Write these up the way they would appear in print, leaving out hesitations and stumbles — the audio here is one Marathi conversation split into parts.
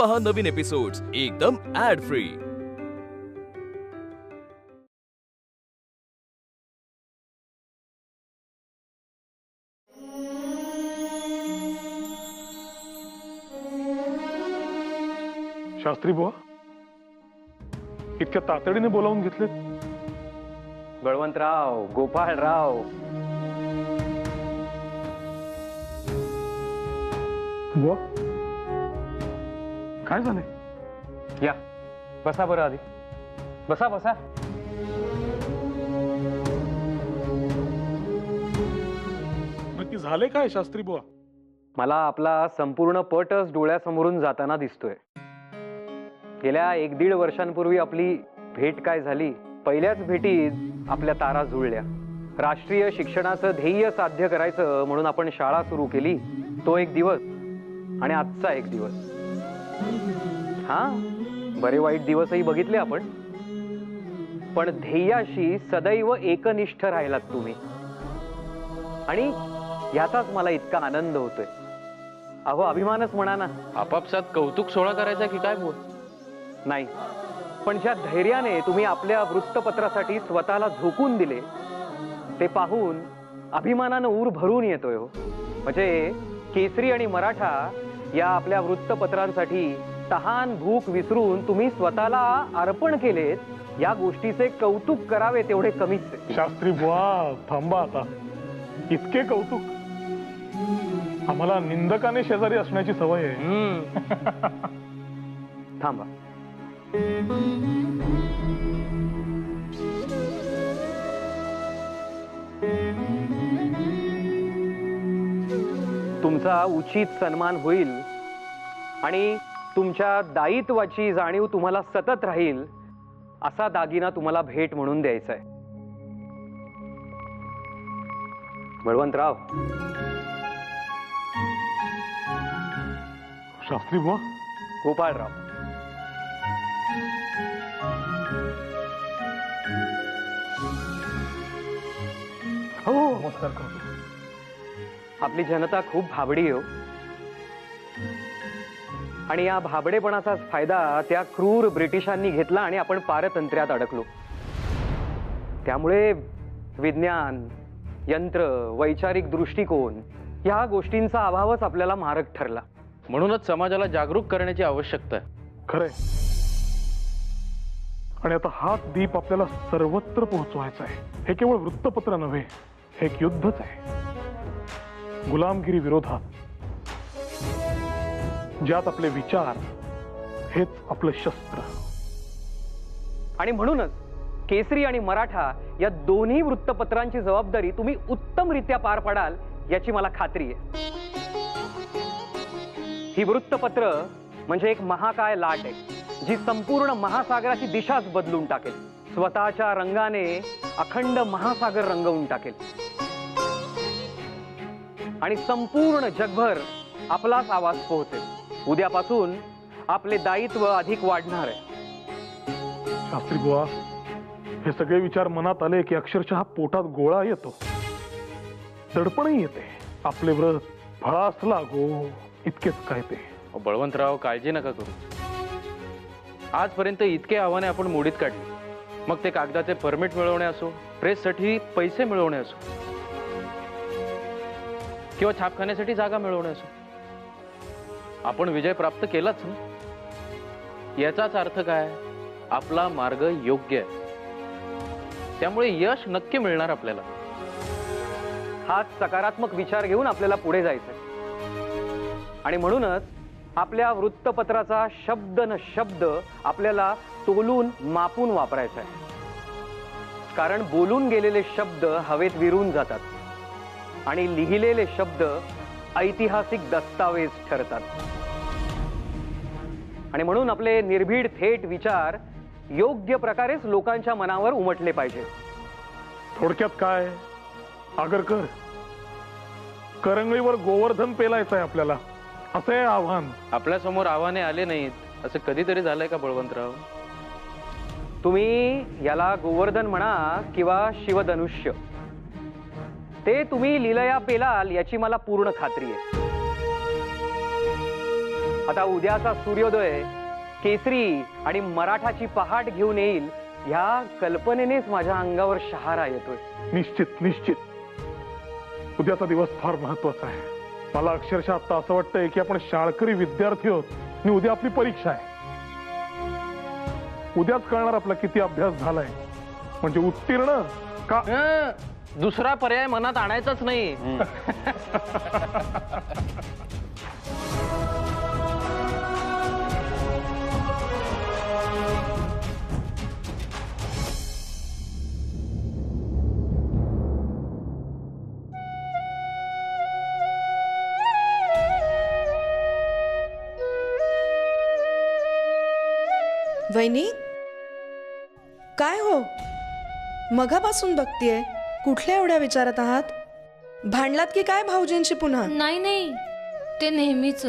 पहा नवीन एपिसोड्स एकदम ऍड फ्री। शास्त्री बुवा, इतक्या तातडीने बोलावून घेतले? बळवंतराव, गोपाळराव, बुवा काय झाले? या बसा बरं, आधी बसा बसा। नक्की झाले काय शास्त्री बुवा? मला आपला संपूर्ण पटच डोळ्यासमोरून जाताना दिसतोय। गेल्या 1-1.5 वर्षांपूर्वी आपली भेट काय झाली, पहिल्याच भेटीत आपल्या तारा जुळल्या। राष्ट्रीय शिक्षणाचं ध्येय साध्य करायचं म्हणून आपण शाळा सुरू केली, तो एक दिवस आणि आजचा एक दिवस। बरे वाईट दिवसही बघितले आपण, पण ध्येयाशी सदैव एकनिष्ठ राहिलात तुम्ही, आणि याचाच मला इतका आनंद होतोय। अहो, अभिमानच म्हणा ना। आपापसात कौतुक सोहळा करायचा की काय बोल? नाही, पण ज्या धैर्याने तुम्ही आपल्या वृत्तपत्रासाठी स्वतःला झोकून दिले ते पाहून अभिमानानं ऊर भरून येतोय हो। म्हणजे केसरी आणि मराठा या आपल्या वृत्तपत्रांसाठी तहान भूक विसरून तुम्ही स्वतःला अर्पण केलेत, या गोष्टीचे कौतुक करावे तेवढे कमीच आहे। शास्त्री बुवा थांबा आता, इतके कौतुक? आम्हाला निंदकाने शेजारी असण्याची सवय आहे। थांबा, तुमचा उचित सन्मान होईल आणि तुमच्या दायित्वाची जाणीव तुम्हाला सतत राहील, असा दागिना तुम्हाला भेट म्हणून द्यायचा आहे। बळवंतराव, शास्त्री बुवा, गोपाळराव, हो नमस्कार करतो। आपली जनता खूप भाबडी हो, आणि या भाबडेपणाचाच फायदा त्या क्रूर ब्रिटिशांनी घेतला आणि आपण पारतंत्र्यात अडकलो। त्यामुळे विज्ञान, यंत्र, वैचारिक दृष्टिकोन या गोष्टींचा अभावच आपल्याला मारक ठरला। म्हणूनच समाजाला जागरूक करण्याची आवश्यकता आहे। खरंय, आणि आता हाच दीप आपल्याला सर्वत्र पोहोचवायचा आहे। हे केवळ वृत्तपत्र नव्हे, हे एक युद्धच आहे गुलामगिरी विरोधात, ज्यात आपले विचार हेच आपलं शस्त्र। आणि म्हणूनच केसरी आणि मराठा या दोन्ही वृत्तपत्रांची जबाबदारी तुम्ही उत्तमरित्या पार पाडाल याची मला खात्री आहे। ही वृत्तपत्र म्हणजे एक महाकाय लाट आहे, जी संपूर्ण महासागराची दिशाच बदलून टाकेल, स्वतःच्या रंगाने अखंड महासागर रंगवून टाकेल, आणि संपूर्ण जगभर आपलाच आवाज पोहोचेल। उद्यापासून आपले दायित्व अधिक वाढणार आहे। शास्त्री बुवा, हे सगळे विचार मनात आले की अक्षरशः पोटात गोळा येतो, दडपणही येते। आपले व्रत फळास लागो इतकेच काय ते। बळवंतराव, काळजी नका करू। आजपर्यंत इतके आव्हाने आपण मोडीत काढली, मग ते कागदाचे परमिट मिळवणे असो, प्रेससाठी पैसे मिळवणे असो, किंवा छापखान्यासाठी जागा मिळवणे असो, आपण विजय प्राप्त केलाच ना। याचाच अर्थ काय? आपला मार्ग योग्य आहे, त्यामुळे यश नक्की मिळणार आपल्याला। हाच सकारात्मक विचार घेऊन आपल्याला पुढे जायचंय, आणि म्हणूनच आपल्या वृत्तपत्राचा शब्द न शब्द आपल्याला तोलून मापून वापरायचा आहे। कारण बोलून गेलेले शब्द हवेत विरून जातात, आणि लिहिलेले शब्द ऐतिहासिक दस्तावेज ठरतात। आणि म्हणून आपले निर्भीड थेट विचार योग्य प्रकारेच लोकांच्या मनावर उमटले पाहिजे। थोडक्यात काय, आगरकर, करंगळीवर गोवर्धन पेलायचं आहे आपल्याला, असं आहे आव्हान। आपल्या समोर आव्हाने आले नाहीत असं कधीतरी झालंय का बळवंतराव? तुम्ही याला गोवर्धन म्हणा किंवा शिवधनुष्य, ते तुम्ही लीलया पेलाल याची मला पूर्ण खात्री आहे। आता उद्याचा सूर्योदय केसरी आणि मराठाची पहाट घेऊन येईल ह्या कल्पनेनेच माझ्या अंगावर शहारा येतोय. निश्चित निश्चित उद्याचा दिवस फार महत्वाचा आहे. मला अक्षरशः आता असं वाटतंय की आपण शाळकरी विद्यार्थी आहोत आणि उद्या आपली परीक्षा आहे. उद्याच कळणार आपला किती अभ्यास झालाय, म्हणजे उत्तीर्ण का. दुसरा पर्याय मनात आणायचाच नाही. वहिनी, काय हो मघापासून बघतीये, कुठल्या एवढ्या विचारात आहात? भांडलात की काय भाऊजींशी पुन्हा? नाही नाही, ते नेहमीच.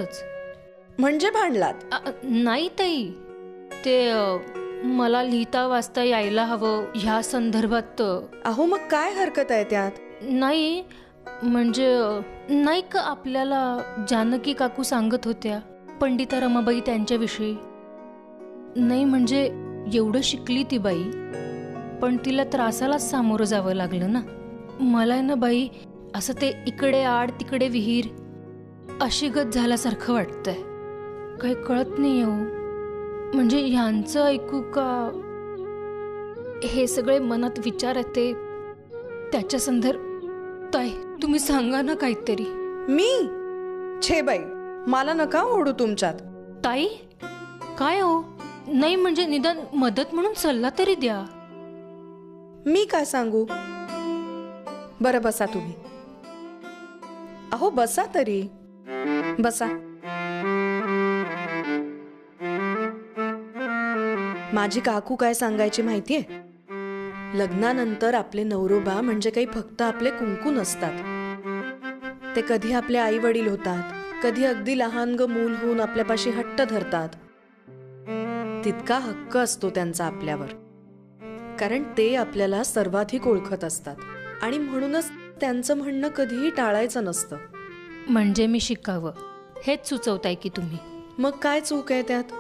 म्हणजे भांडलात? नाही ताई, ते मला लिहिता वाचता यायला हवं ह्या संदर्भात. अहो मग काय हरकत आहे त्यात? नाही म्हणजे नाही का आपल्याला जानकी काकू सांगत होत्या पंडिता रमाबाई त्यांच्याविषयी. नाही म्हणजे एवढं शिकली ती बाई, पण तिला त्रासालाच सामोरं जावं लागलं ना. मला ना बाई असं ते इकडे आड तिकडे विहीर अशी गत झाल्यासारखं वाटतंय. काही कळत नाही हो. म्हणजे ह्यांचं ऐकू का हे सगळे मनात विचार येते त्याच्या संदर्भ. ताई तुम्ही सांगा ना काहीतरी. मी छे बाई, मला नका ओढू तुमच्यात. ताई काय हो? नाही म्हणजे निदान मदत म्हणून सल्ला तरी द्या. मी काय सांगू? बरं बसा तुम्ही. अहो बसा तरी, बसा. माझी काकू काय सांगायची माहितीये? लग्नानंतर आपले नवरोबा म्हणजे काही फक्त आपले कुंकू नसतात. ते कधी आपले आई वडील होतात, कधी अगदी लहान ग मूल होऊन आपल्यापाशी हट्ट धरतात. तितका हक्क असतो त्यांचा आपल्यावर, कारण ते आपल्याला सर्वाधिक ओळखत असतात आणि म्हणूनच त्यांचं म्हणणं कधीही टाळायचं नसतं. म्हणजे मी शिकावं हेच सुचवताय की तुम्ही? मग काय चूक आहे त्यात?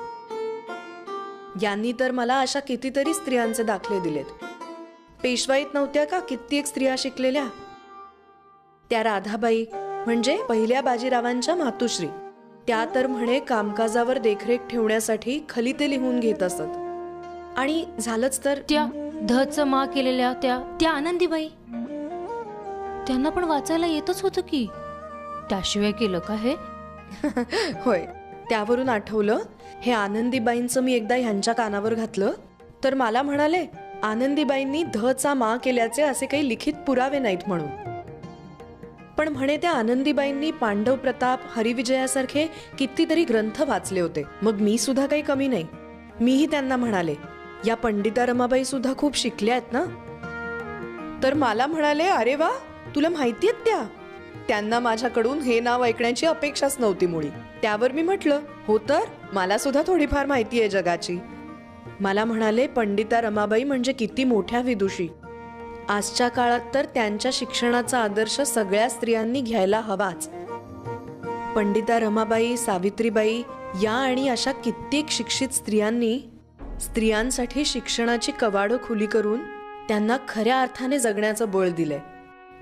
यांनी तर मला अशा कितीतरी स्त्रियांचे दाखले दिलेत. पेशवाईत नव्हत्या का कित्येक स्त्रिया शिकलेल्या? त्या राधाबाई म्हणजे पहिल्या बाजीरावांच्या मातुश्री, त्या तर म्हणे कामकाजावर देखरेख ठेवण्यासाठी खलिते लिहून घेत असत. आणि झालंच तर त्या धच मा केलेल्या त्या आनंदीबाई, त्यांना पण वाचायला येतच होतं की, त्याशिवाय केलं का हे? होय, त्यावरून आठवलं, हे आनंदीबाईंचं मी एकदा ह्यांच्या कानावर घातलं तर मला म्हणाले आनंदीबाईंनी धचा मा केल्याचे असे काही लिखित पुरावे नाहीत म्हणून. पण म्हणे त्या आनंदीबाईंनी पांडव प्रताप, हरिविजयासारखे कितीतरी ग्रंथ वाचले होते. मग मी सुद्धा काही कमी नाही. मीही त्यांना म्हणाले या पंडिता रमाबाई सुद्धा खूप शिकल्या आहेत ना? तर मला म्हणाले अरे वा, तुला माहितीयेत त्या? त्यांना माझ्याकडून हे नाव ऐकण्याची अपेक्षाच नव्हती मुळी. त्यावर मी म्हटलं हो तर मला सुद्धा थोडीफार माहिती आहे जगाची. मला म्हणाले पंडिता रमाबाई म्हणजे किती मोठ्या विदुषी. आजच्या काळात तर त्यांच्या शिक्षणाचा आदर्श सगळ्या स्त्रियांनी घ्यायला हवाच. पंडिता रमाबाई, सावित्रीबाई या आणि अशा कित्येक शिक्षित स्त्रियांनी स्त्रियांसाठी शिक्षणाची कवाडं खुली करून त्यांना खऱ्या अर्थाने जगण्याचं बळ दिलंय.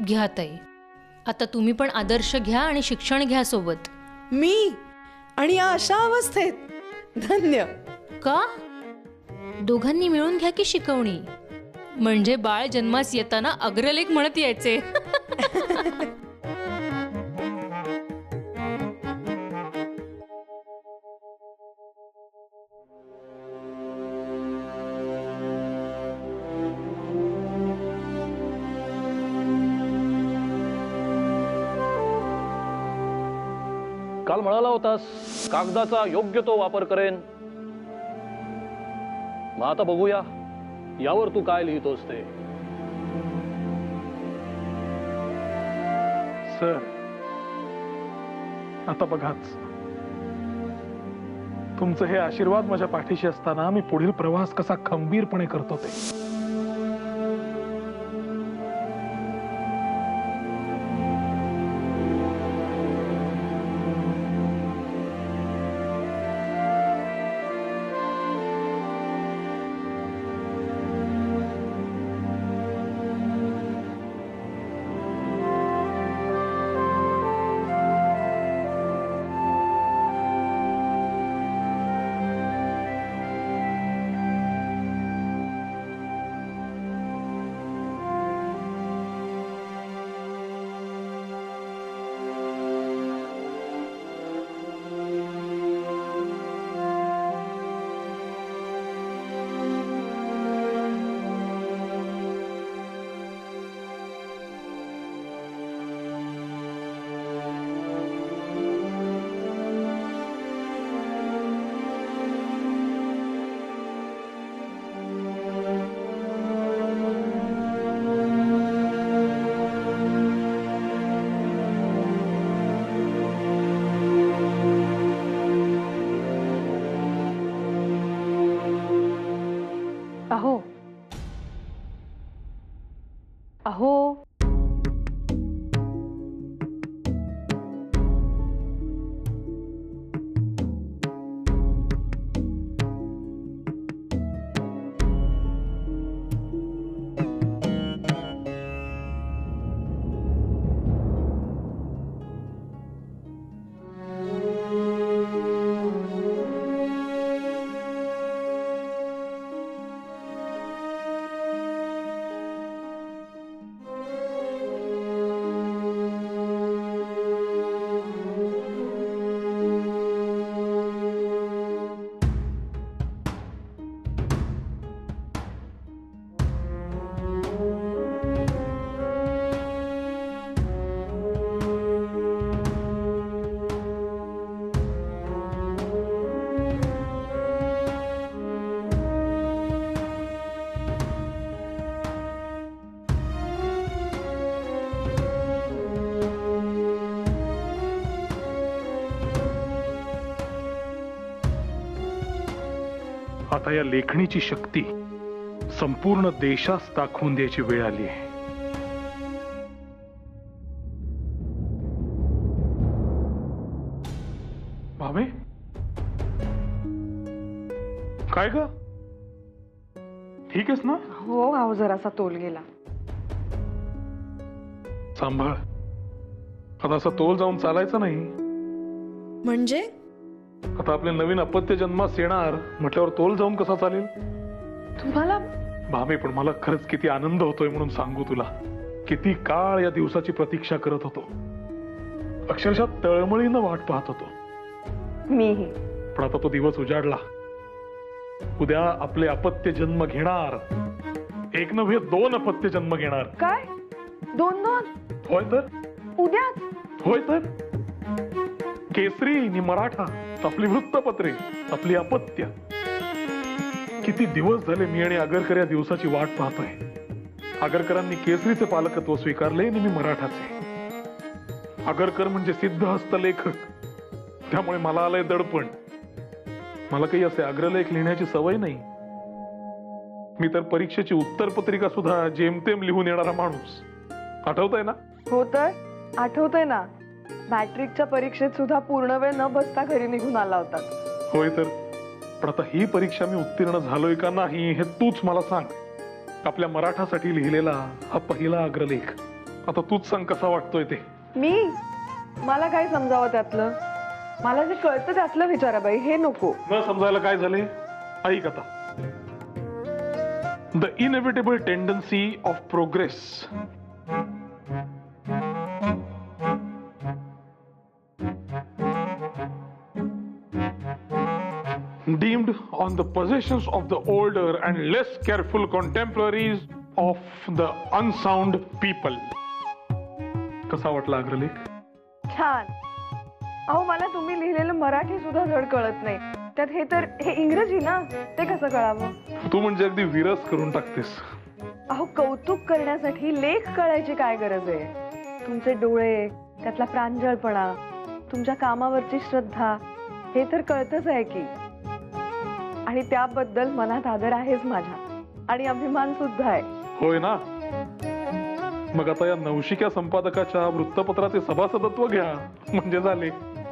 घ्या ताई, आता तुम्ही पण आदर्श घ्या आणि शिक्षण घ्या सोबत. मी आणि या अशा अवस्थेत? धन्य. का? दोघांनी मिळून घ्या की शिकवणी, म्हणजे बाळ जन्मास येताना अग्रलेख म्हणत यायचे. काल म्हणाला होतास कागदाचा योग्य तो वापर करेन. मग आता बघूया यावर तू काय लिहितोस ते. सर आता बघाच, तुमचं हे आशीर्वाद माझ्या पाठीशी असताना मी पुढील प्रवास कसा खंबीरपणे करतो ते. अहो आता या लेखणीची शक्ती संपूर्ण देशास दाखवून द्यायची वेळ आली आहे. भावे काय ग, ठीक आहेस ना? हो अहो जरासा तोल गेला. सांभाळ, आता असं तोल जाऊन चालायचं नाही. म्हणजे आता आपले नवीन अपत्य जन्मास येणार म्हटल्यावर तोल जाऊन कसा चालेल? तुम्हाला भावे पण मला खरंच किती आनंद होतोय म्हणून सांगू तुला. किती काळ या दिवसाची प्रतीक्षा करत होतो, अक्षरशः तळमळीनं वाट पाहत होतो. मीही. पण आता तो दिवस उजाडला. उद्या आपले अपत्य जन्म घेणार, एक नव्हे 2 अपत्य जन्म घेणार. काय 2-2? होय तर, उद्याच? होय तर. केसरी आणि मराठा, आपली वृत्तपत्रे, आपली अपत्य. किती दिवस झाले मी आणि आगरकर या दिवसाची वाट पाहतोय. आगरकरांनी केसरीचे पालकत्व स्वीकारले आणि मी मराठाचे. आगरकर म्हणजे सिद्धहस्त लेखक, त्यामुळे मला आलंय दडपण. मला काही असे अग्रलेख लिहिण्याची सवय नाही. मी तर परीक्षेची उत्तरपत्रिका सुद्धा जेमतेम लिहून येणारा माणूस. आठवतंय ना? हो तर आठवतंय ना, मॅट्रिकच्या परीक्षेत सुद्धा पूर्ण वेळ न बसता घरी निघून आला होता. होय तर. पण आता ही परीक्षा मी उत्तीर्ण झालोय का नाही हे तूच मला सांग. आपल्या मराठासाठी लिहिलेला हा पहिला अग्रलेख. आता तूच सांग कसा वाटतोय ते. मला काय समजावं त्यातलं? मला जे कळतं त्यातलं विचारा बाई, हे नको. न समजायला काय झाले? ऐक आता. The inevitable tendency of progress. Deemed on the possessions of the older and less careful contemporaries of the unsound people. कसा वाटला अग्रलेख? छान. अहो मला तुम्ही लिहिलेलं मराठी सुद्धा धड कळत नाही, त्यात हे इंग्रजी ना, ते कसं कळावं? तू म्हणजे अगदी विरस करून टाकतेस. अहो कौतुक करण्यासाठी लेख कळायची काय गरज आहे? तुमचे डोळे, त्यातला प्रांजळपणा, तुमच्या कामावरची श्रद्धा, हे तर कळतच आहे की. आणि त्याबद्दल मनात आदर आहेच माझ्या, आणि अभिमान सुद्धा आहे. होय ना? मग आता या नवशिक्या संपादकाच्या वृत्तपत्राचे सभासदत्व घ्या, म्हणजे झाले.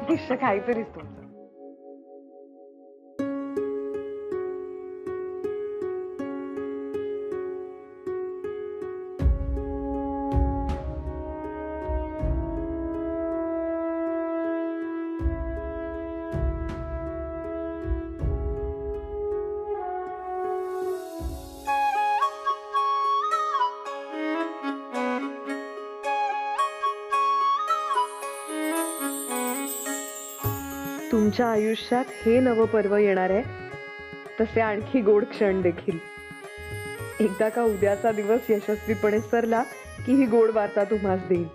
दिश्य काहीतरीच तुमचं. तुमच्या आयुष्यात हे नवं पर्व येणार आहे, तसे आणखी गोड क्षण देखील. एकदा का उद्याचा दिवस यशस्वीपणे सरला की ही गोड वार्ता तुम्हास देईन,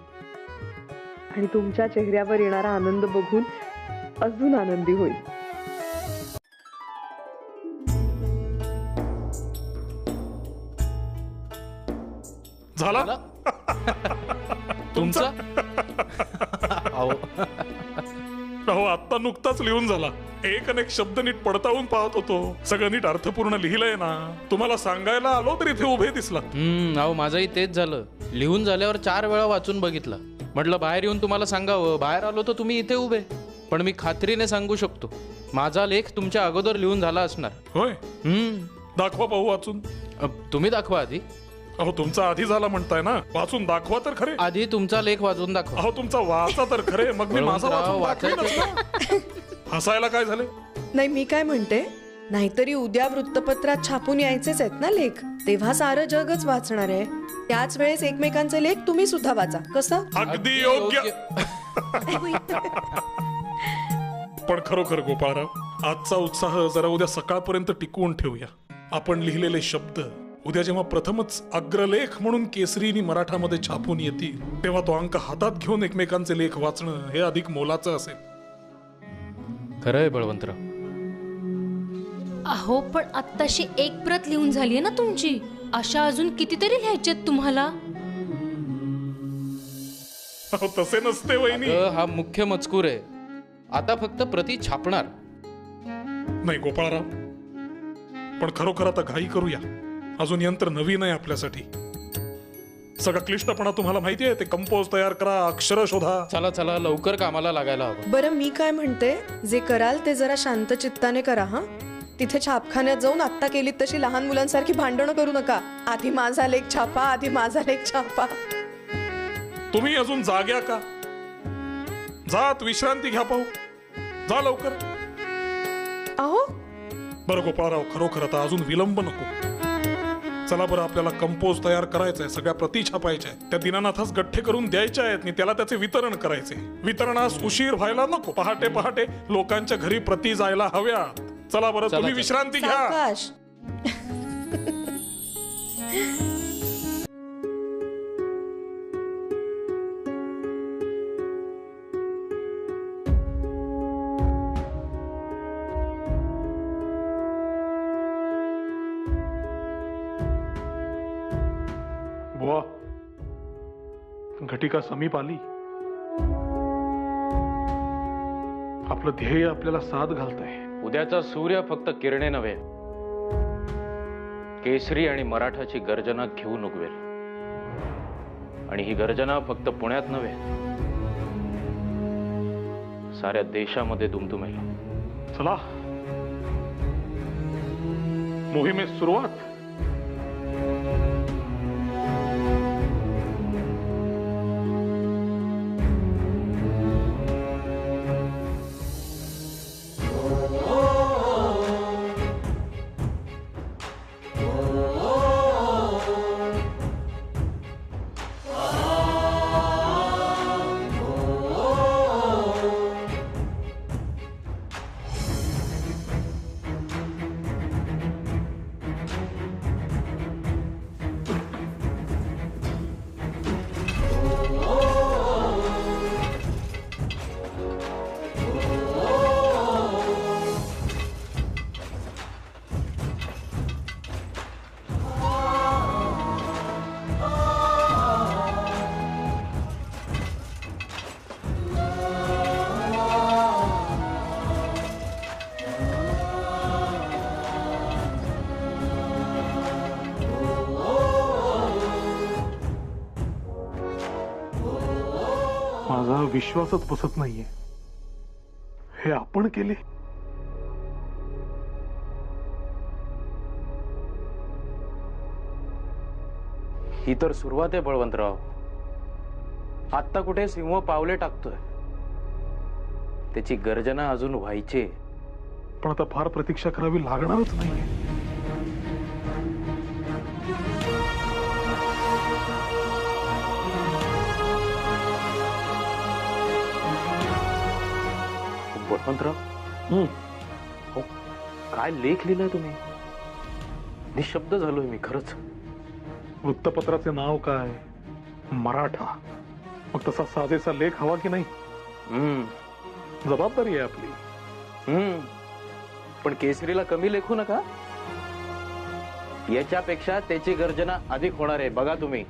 आणि तुमच्या चेहऱ्यावर येणारा आनंद बघून अजून आनंदी होईल. झाला तुमचा? अहो आता नुकताच लिहून झाला. एक अनेक शब्द नीट पडताळून पाहत होतो. सगळं नीट अर्थपूर्ण लिहिलंय ना. तुम्हाला सांगायला आलो तर इथे उभे दिसला. अहो माझंही तेच झालं. लिहून झाल्यावर 4 वेळा वाचून बघितलं. म्हटलं बाहेर येऊन तुम्हाला सांगावं. बाहेर आलो तर तुम्ही इथे उभे. पण मी खात्रीने सांगू शकतो माझा लेख तुमच्या अगोदर लिहून झाला असणार. होय, दाखवा पाहू वाचून. तुम्ही दाखवा आधी. अहो तुमचा आधी झाला म्हणताय ना, वाचून दाखवा तर खरे. आधी तुमचा लेख वाचून दाखवा. अहो तुमचा वाचा तर खरे, मग मी माझा बळवंतराव, वाचून दाखवेनच ना. हसायला काय झाले? नाही, मी काय म्हणते, नाहीतरी उद्या वृत्तपत्रात छापून यायचेच आहेत ना लेख. तेव्हा सारं जगच वाचणार आहे. त्याच वेळेस एकमेकांचे लेख तुम्ही सुद्धा वाचा. कसं? अगदी योग्य. पण खरोखर गोपाळराव, आजचा उत्साह जरा उद्या सकाळपर्यंत टिकवून ठेवूया. आपण लिहिलेले शब्द उद्या जेव्हा प्रथमच अग्रलेख म्हणून केसरीनी मराठामध्ये छापून येतील, तेव्हा तो अंक हातात घेऊन एकमेकांचे लेख वाचणं हे अधिक मोलाचं असेल. खरंय बळवंतराव. अहो पण आत्ताशी एक प्रत लिहून झालीये ना तुमची. अशा अजून कितीतरी लिहायच्यात तुम्हाला. अहो तसे नसते वहिनी. हा मुख्य मजकूर आहे. आता फक्त प्रति छापणार. नाही गोपाळराव, पण खरोखर आता घाई करूया. अजून यंत्र नवीन आहे आपल्यासाठी. सगळा क्लिष्टपणा तुम्हाला माहिती आहे. ते कंपोज तयार करा, अक्षर शोधा. चला चला लवकर कामाला लागायला हवं. बरं, मी काय म्हणते, जे कराल ते जरा शांत चित्ताने करा. हा, तिथे छापखान्यात जाऊन आत्ता केलीत तशी लहान मुलांसारखी भांडणं करू नका. आधी माझा लेख छापा, आधी माझा लेख छापा. तुम्ही अजून जाग्या का? जात विश्रांती घ्या पाहू. जा लवकर. अहो बरं गोपाळराव, खरोखर आता अजून विलंब नको. चला बरं, आपल्याला कंपोज तयार करायचा आहे. सगळ्या प्रती छापायच्या आहेत. त्या दीनानाथास गठ्ठे करून द्यायच्या आहेत आणि त्याला त्याचे वितरण करायचे. वितरणास उशीर व्हायला नको. पहाटे पहाटे लोकांच्या घरी प्रती जायला हव्यात. चला बरं, तुम्ही विश्रांती घ्या. सावकाश. बुवा, घटिका समीप आली. आपलं ध्येय आपल्याला साथ घालतंय. उद्याचा सूर्य फक्त किरणे नव्हे, केसरी आणि मराठाची गर्जना घेऊन उगवेल. आणि ही गर्जना फक्त पुण्यात नव्हे, साऱ्या देशामध्ये दुमदुमेल. चला, मोहिमेस सुरुवात. माझा विश्वासच बसत नाहीये. हे आपण केले. ही तर सुरुवात आहे बळवंतराव. आत्ता कुठे सिंह पावले टाकतोय. त्याची गर्जना अजून व्हायची. पण आता फार प्रतीक्षा करावी लागणारच नाहीये. बळवंतराव, हो, काय लेख लिहिलाय तुम्ही? निशब्द झालोय मी खरंच. वृत्तपत्राचे नाव काय? मराठा. मग तसा साजेसा लेख हवा की नाही? जबाबदारी आहे आपली. पण केसरीला कमी लेखू नका. याच्यापेक्षा त्याची गर्जना अधिक होणार आहे. बघा तुम्ही.